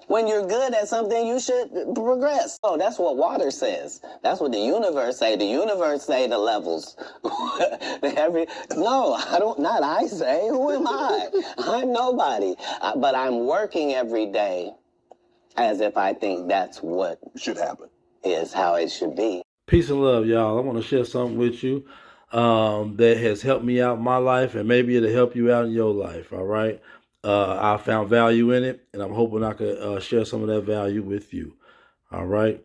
When you're good at something, you should progress. Oh, that's what water says. That's what the universe say. The universe say the levels. No, I don't. Not I say. Who am I? I'm nobody. But I'm working every day as if I think that's what should happen. Is how it should be. Peace and love, y'all. I want to share something with you that has helped me out in my life, and maybe it'll help you out in your life. All right. I found value in it, and I'm hoping I could share some of that value with you. All right.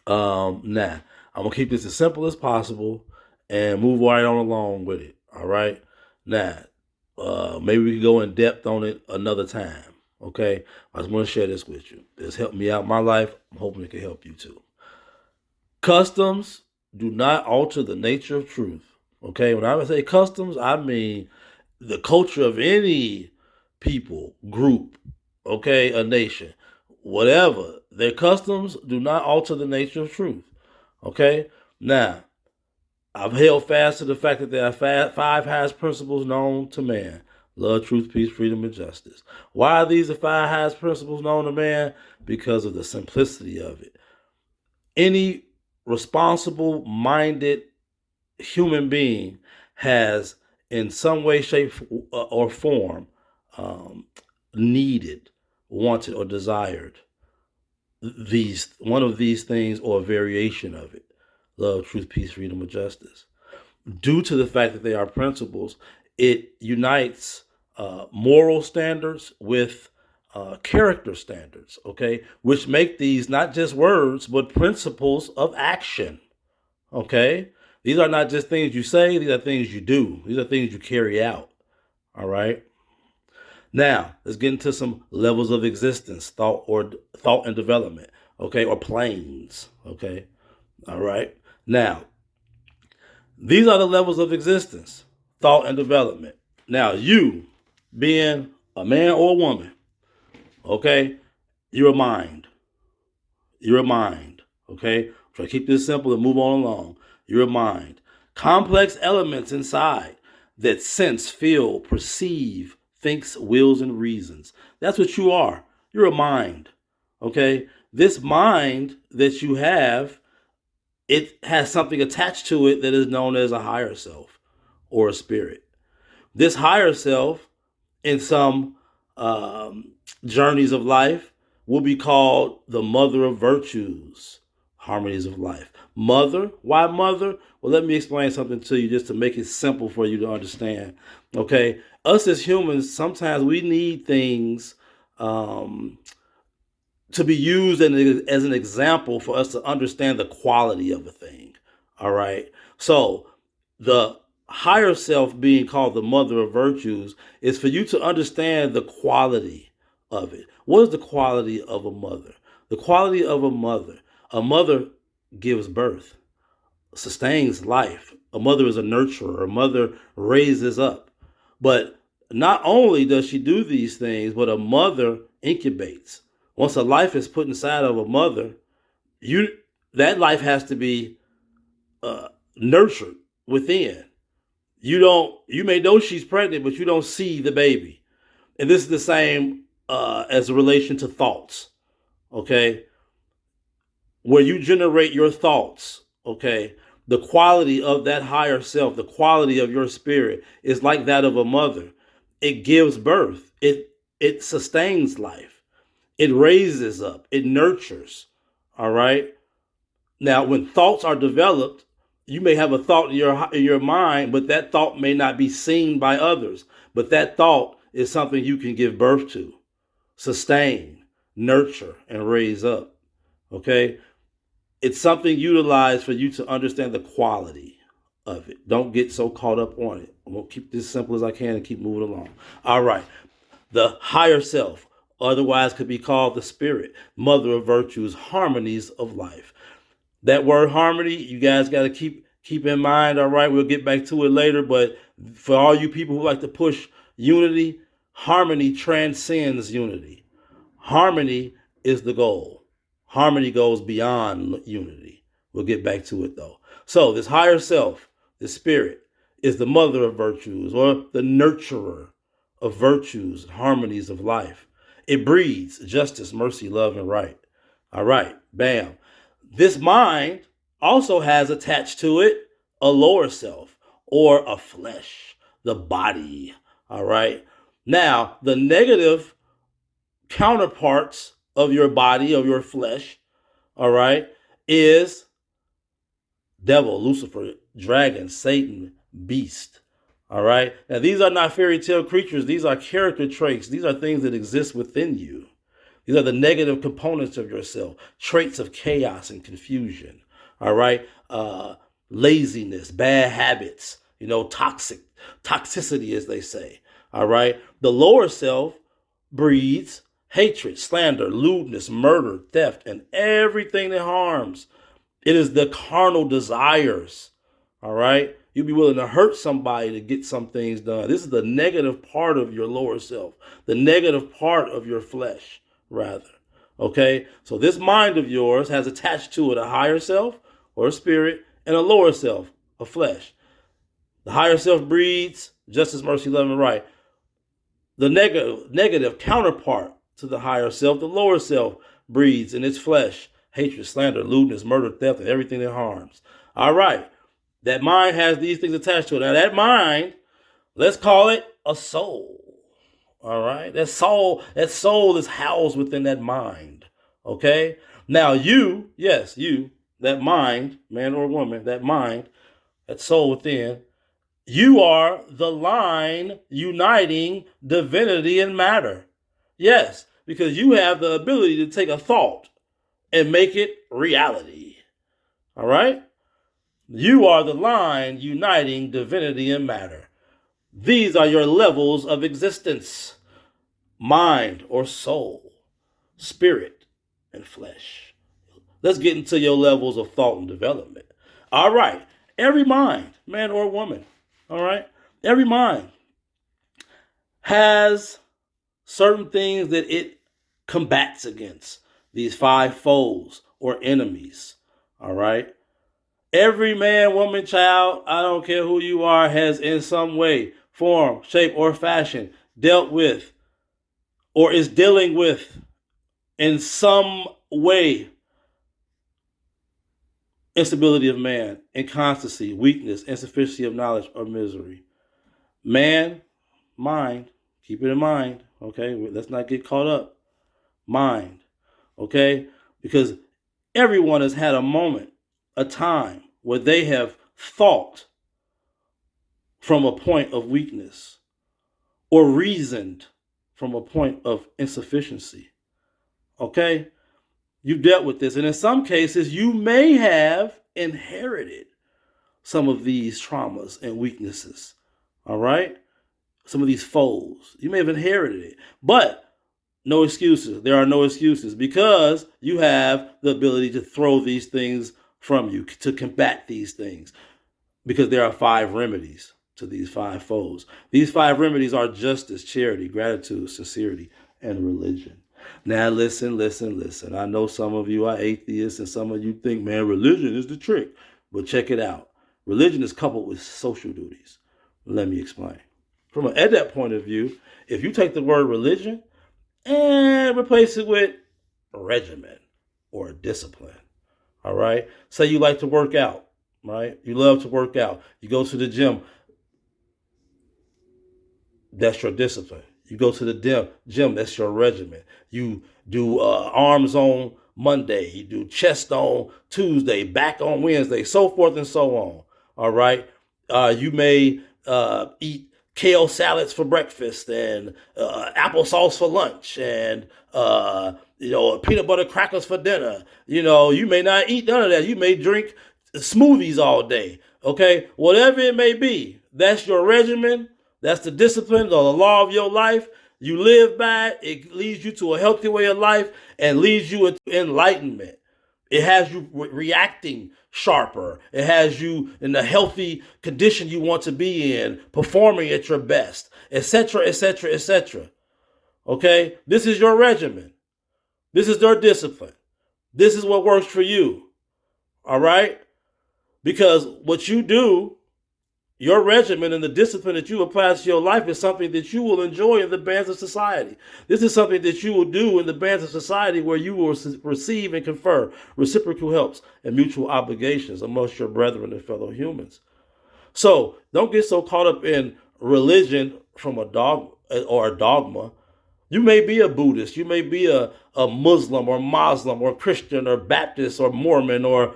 Now, I'm gonna keep this as simple as possible and move right on along with it. All right. Now, maybe we can go in depth on it another time. Okay. I just want to share this with you. This helped me out in my life. I'm hoping it can help you too. Customs do not alter the nature of truth. Okay, when I say customs, I mean the culture of any people, group, okay, a nation, whatever. Their customs do not alter the nature of truth. Okay, now I've held fast to the fact that there are five highest principles known to man: love, truth, peace, freedom, and justice. Why are these the five highest principles known to man? Because of the simplicity of it. Any responsible minded human being has in some way, shape, or form needed, wanted, or desired one of these things or a variation of it: love, truth, peace, freedom, or justice. Due to the fact that they are principles, it unites moral standards with character standards, okay, which make these not just words, but principles of action, okay? These are not just things you say, these are things you do. These are things you carry out, all right? Now, let's get into some levels of existence, thought and development, okay, or planes, okay? All right? Now, these are the levels of existence, thought and development. Now, you being a man or a woman, okay, you're a mind. You're a mind, okay? Try to keep this simple and move on along. You're a mind. Complex elements inside that sense, feel, perceive, thinks, wills, and reasons. That's what you are. You're a mind, okay? This mind that you have, it has something attached to it that is known as a higher self or a spirit. This higher self, in some journeys of life, will be called the mother of virtues, harmonies of life. Mother, why mother? Well, let me explain something to you just to make it simple for you to understand. Okay, us as humans, sometimes we need things to be used as an example for us to understand the quality of a thing. All right. So the higher self being called the mother of virtues is for you to understand the quality of it. What is the quality of a mother? The quality of a mother gives birth, sustains life. A mother is a nurturer. A mother raises up. But not only does she do these things, but a mother incubates. Once a life is put inside of a mother, that life has to be nurtured within. You may know she's pregnant, but you don't see the baby. And this is the same as a relation to thoughts, okay? Where you generate your thoughts, okay? The quality of that higher self, the quality of your spirit is like that of a mother. It gives birth. It sustains life. It raises up. It nurtures. All right. Now, when thoughts are developed, you may have a thought in your mind, but that thought may not be seen by others. But that thought is something you can give birth to, sustain, nurture, and raise up. Okay. It's something utilized for you to understand the quality of it. Don't get so caught up on it. I'm going to keep this simple as I can and keep moving along. All right. The higher self, otherwise could be called the spirit, mother of virtues, harmonies of life. That word harmony, you guys got to keep in mind. All right, we'll get back to it later. But for all you people who like to push unity, harmony transcends unity. Harmony is the goal. Harmony goes beyond unity. We'll get back to it though. So this higher self, the spirit, is the mother of virtues or the nurturer of virtues, harmonies of life. It breeds justice, mercy, love, and right. All right, bam. This mind also has attached to it a lower self or a flesh, the body. All right. Now, the negative counterparts of your body, of your flesh, all right, is devil, Lucifer, dragon, Satan, beast. All right. Now, these are not fairy tale creatures. These are character traits. These are things that exist within you. These are the negative components of yourself, traits of chaos and confusion. All right. Laziness, bad habits, toxicity, as they say. All right. The lower self breeds hatred, slander, lewdness, murder, theft, and everything that harms. It is the carnal desires. All right. You'd be willing to hurt somebody to get some things done. This is the negative part of your lower self, the negative part of your flesh, rather. Okay. So this mind of yours has attached to it a higher self or a spirit and a lower self, a flesh. The higher self breeds justice, mercy, love, and right. The negative counterpart to the higher self, the lower self, breeds in its flesh hatred, slander, lewdness, murder, theft, and everything that harms. All right. That mind has these things attached to it. Now, that mind, let's call it a soul. All right. That soul is housed within that mind. Okay. Now, you, that mind, man or woman, that mind, that soul within, you are the line uniting divinity and matter. Yes, because you have the ability to take a thought and make it reality. All right? You are the line uniting divinity and matter. These are your levels of existence: mind or soul, spirit, and flesh. Let's get into your levels of thought and development. All right. Every mind, man or woman, all right? Every mind has certain things that it combats against, these 5 foes or enemies, all right? Every man, woman, child, I don't care who you are, has in some way, form, shape, or fashion dealt with or is dealing with in some way instability of man, inconstancy, weakness, insufficiency of knowledge, or misery. Man, mind, keep it in mind, okay? Let's not get caught up. Mind, okay? Because everyone has had a moment, a time where they have thought from a point of weakness or reasoned from a point of insufficiency, okay? You've dealt with this. And in some cases, you may have inherited some of these traumas and weaknesses, all right? Some of these foes. You may have inherited it. But no excuses. There are no excuses because you have the ability to throw these things from you, to combat these things, because there are 5 remedies to these 5 foes. These 5 remedies are justice, charity, gratitude, sincerity, and religion. Now, listen. I know some of you are atheists and some of you think, man, religion is the trick. But check it out. Religion is coupled with social duties. Let me explain. From an EDEP point of view, if you take the word religion and replace it with regimen or discipline, all right? Say you like to work out, right? You love to work out. You go to the gym. That's your discipline. You go to the gym, that's your regimen. You do arms on Monday, you do chest on Tuesday, back on Wednesday, so forth and so on. All right. You may eat kale salads for breakfast and applesauce for lunch and peanut butter crackers for dinner. You may not eat none of that. You may drink smoothies all day. Okay, whatever it may be, that's your regimen. That's the discipline or the law of your life. You live by it. It leads you to a healthy way of life and leads you into enlightenment. It has you reacting sharper. It has you in the healthy condition you want to be in, performing at your best, etc., etc., etc. Okay? This is your regimen. This is your discipline. This is what works for you. All right? Because what you do Your regimen and the discipline that you apply to your life is something that you will enjoy in the bands of society. This is something that you will do in the bands of society where you will receive and confer reciprocal helps and mutual obligations amongst your brethren and fellow humans. So don't get so caught up in religion from a dogma. You may be a Buddhist, you may be a Muslim or Christian or Baptist or Mormon or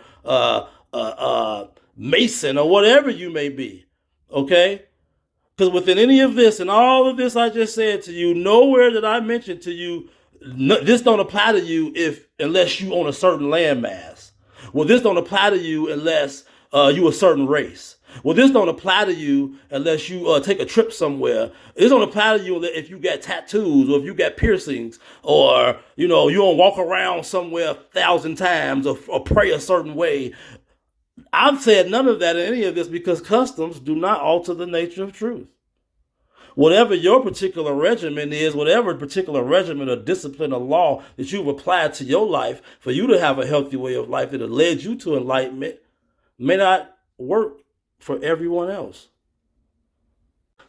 Mason or whatever you may be. Okay? Because within any of this and all of this I just said to you, nowhere did I mention to you, this don't apply to you unless you own a certain landmass. Well, this don't apply to you unless you a certain race. Well, this don't apply to you unless you take a trip somewhere. This don't apply to you if you got tattoos or if you got piercings or, you don't walk around somewhere 1,000 times or pray a certain way. I've said none of that in any of this because customs do not alter the nature of truth. Whatever your particular regimen is, whatever particular regimen or discipline or law that you've applied to your life for you to have a healthy way of life that has led you to enlightenment may not work for everyone else.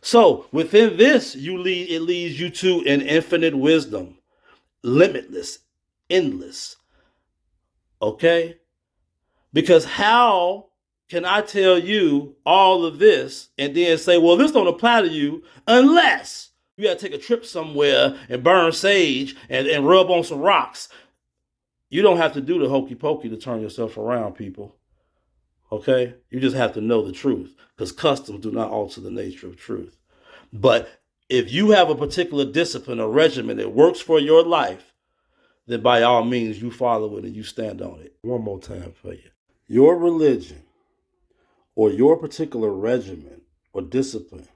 So within this, it leads you to an infinite wisdom, limitless, endless. Okay? Because how can I tell you all of this and then say, well, this don't apply to you unless you got to take a trip somewhere and burn sage and rub on some rocks. You don't have to do the hokey pokey to turn yourself around, people. Okay? You just have to know the truth because customs do not alter the nature of truth. But if you have a particular discipline or regimen that works for your life, then by all means you follow it and you stand on it. One more time for you. Your religion or your particular regimen or discipline,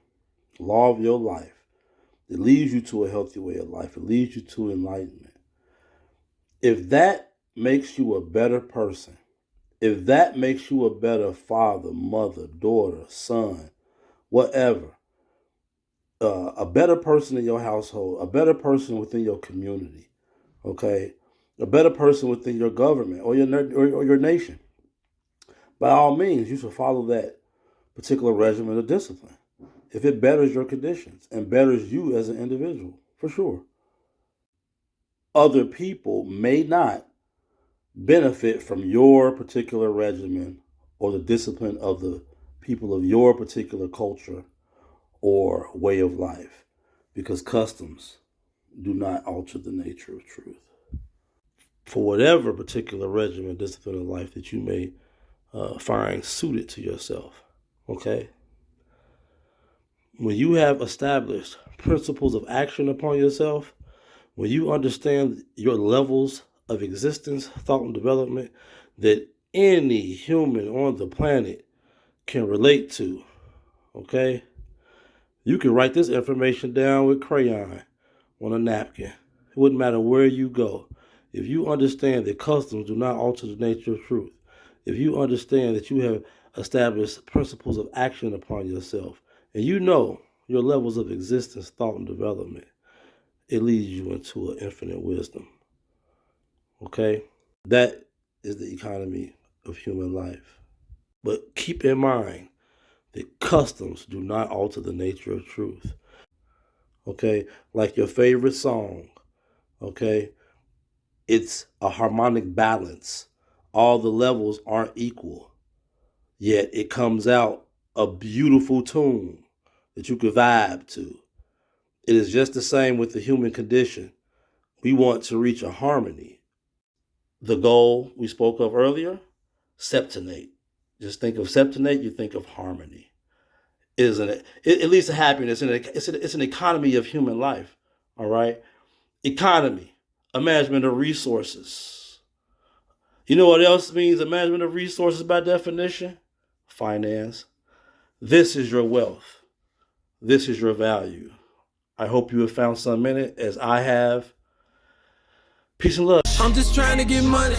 law of your life, it leads you to a healthy way of life. It leads you to enlightenment. If that makes you a better person, if that makes you a better father, mother, daughter, son, whatever, a better person in your household, a better person within your community, okay, a better person within your government or your nation, by all means, you should follow that particular regimen of discipline if it betters your conditions and betters you as an individual, for sure. Other people may not benefit from your particular regimen or the discipline of the people of your particular culture or way of life because customs do not alter the nature of truth. For whatever particular regimen, discipline of life that you may find suited to yourself, okay? When you have established principles of action upon yourself, when you understand your levels of existence, thought, and development that any human on the planet can relate to, okay? You can write this information down with crayon on a napkin. It wouldn't matter where you go. If you understand that customs do not alter the nature of truth, if you understand that you have established principles of action upon yourself, and you know your levels of existence, thought, and development, it leads you into an infinite wisdom. Okay? That is the economy of human life. But keep in mind that customs do not alter the nature of truth. Okay? Like your favorite song. Okay? It's a harmonic balance. All the levels aren't equal, yet it comes out a beautiful tune that you can vibe to. It is just the same with the human condition. We want to reach a harmony. The goal we spoke of earlier, septonate. Just think of septonate, you think of harmony. Isn't it? It leads to happiness. It's an economy of human life, all right? Economy, a management of resources. You know what else means a management of resources by definition? Finance. This is your wealth. This is your value. I hope you have found some in it, as I have. Peace and love. I'm just trying to get money.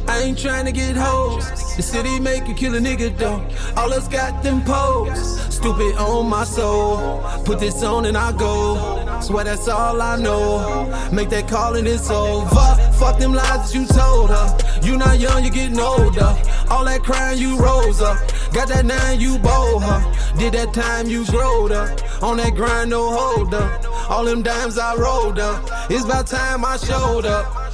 I ain't trying to get hoes. The city make you kill a nigga though. All us got them posts. Stupid on my soul. Put this on and I go. Swear that's all I know. Make that call and it's over. Fuck them lies that you told her. You not young, you getting older. All that crying, you rose up. Got that 9, you bold her. Did that time, you growed up. On that grind, no hold up. All them dimes I rolled up. It's about time I showed up.